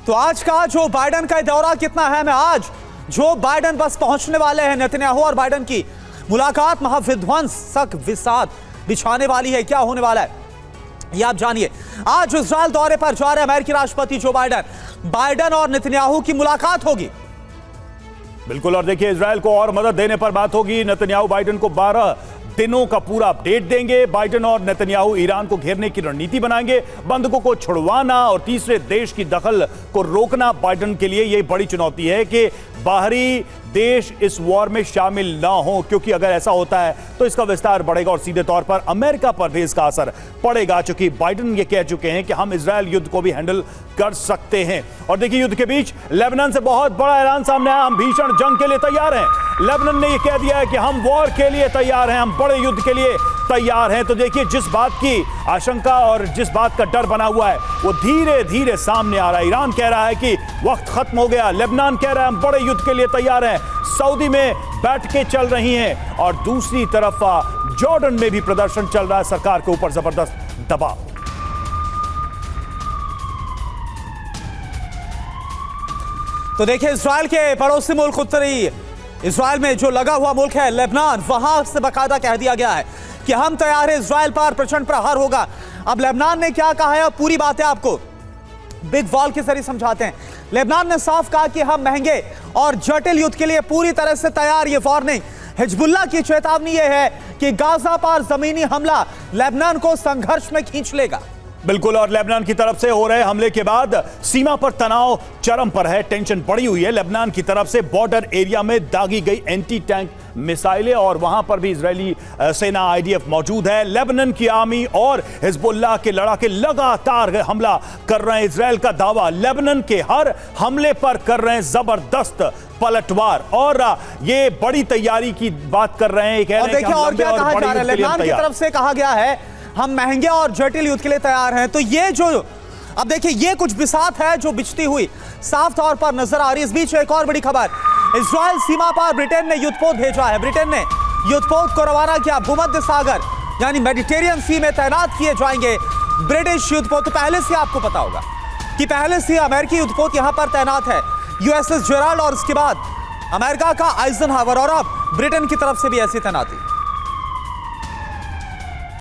तो आज का जो बाइडेन का दौरा कितना अहम है। आज जो बाइडेन बस पहुंचने वाले हैं, नेतन्याहू और बाइडेन की मुलाकात महाविध्वंसक विषाद बिछाने वाली है। क्या होने वाला है ये आप जानिए। आज इजराइल दौरे पर जा रहे अमेरिकी राष्ट्रपति जो बाइडेन और नेतन्याहू की मुलाकात होगी। बिल्कुल, और देखिए इजराइल को और मदद देने पर बात होगी। नेतन्याहू बाइडेन को 12 दिनों का पूरा अपडेट देंगे। बाइडेन और नेतन्याहू ईरान को घेरने की रणनीति बनाएंगे, बंधकों को छुड़वाना और तीसरे देश की दखल को रोकना बाइडेन के लिए यही बड़ी चुनौती है कि बाहरी देश इस वॉर में शामिल ना हो, क्योंकि अगर ऐसा होता है तो इसका विस्तार बढ़ेगा और सीधे तौर पर अमेरिका पर भी इसका असर पड़ेगा, क्योंकि बाइडेन ये कह चुके हैं कि हम इजराइल युद्ध को भी हैंडल कर सकते हैं। और देखिए युद्ध के बीच लेबनान से बहुत बड़ा ऐलान सामने आया, हम भीषण जंग के लिए तैयार हैं। लेबनान ने यह कह दिया है कि हम वॉर के लिए तैयार हैं, हम बड़े युद्ध के लिए तैयार हैं। तो देखिए जिस बात की आशंका और जिस बात का डर बना हुआ है वो धीरे धीरे सामने आ रहा है। ईरान कह रहा है कि वक्त खत्म हो गया, लेबनान कह रहा है हम बड़े युद्ध के लिए तैयार हैं, सऊदी में बैठकें चल रही हैं और दूसरी तरफ जॉर्डन में भी प्रदर्शन चल रहा है, सरकार के ऊपर जबरदस्त दबाव। तो देखिए इजराइल के पड़ोसी मुल्क उत्तरी इजराइल में जो लगा हुआ मुल्क है लेबनान, वहां से बाकायदा कह दिया गया है कि हम तैयार हैं, इजराइल पर प्रचंड प्रहार होगा। अब लेबनान ने क्या कहा है, पूरी बातें आपको बिग वॉल के जरिए समझाते हैं। लेबनान ने साफ कहा कि हम महंगे और जटिल युद्ध के लिए पूरी तरह से तैयार। ये वार्निंग हिजबुल्लाह की चेतावनी यह है कि गाजा पर जमीनी हमला लेबनान को संघर्ष में खींच लेगा। बिल्कुल, और लेबनान की तरफ से हो रहे हमले के बाद सीमा पर तनाव चरम पर है, टेंशन बढ़ी हुई है। लेबनान की तरफ से बॉर्डर एरिया में दागी गई एंटी टैंक मिसाइलें और वहां पर भी इजरायली सेना आईडीएफ मौजूद है। लेबनान की आर्मी और हिजबुल्लाह के लड़ाके लगातार हमला कर रहे हैं। इजरायल का दावा लेबनान के हर हमले पर कर रहे हैं जबरदस्त पलटवार, और ये बड़ी तैयारी की बात कर रहे हैं। और देखिए और क्या कहा जा रहा है, लेबनान की तरफ से कहा गया है हम महंगे और जटिल युद्ध के लिए तैयार हैं। तो ये जो अब देखिए ये कुछ बिसात है जो बिछती हुई साफ तौर पर नजर आ रही है। इस बीच एक और बड़ी खबर, इजराइल सीमा पर ब्रिटेन ने युद्धपोत भेजा है। ब्रिटेन ने युद्धपोत को रवाना किया। भूमध्य सागर यानी मेडिटेरियन सी में तैनात किए जाएंगे ब्रिटिश युद्धपोत। तो पहले से आपको पता होगा कि पहले से अमेरिकी युद्धपोत यहां पर तैनात है, यूएसएस जेराल्ड, और इसके बाद अमेरिका का आइजनहावर, और अब ब्रिटेन की तरफ से भी ऐसी तैनाती।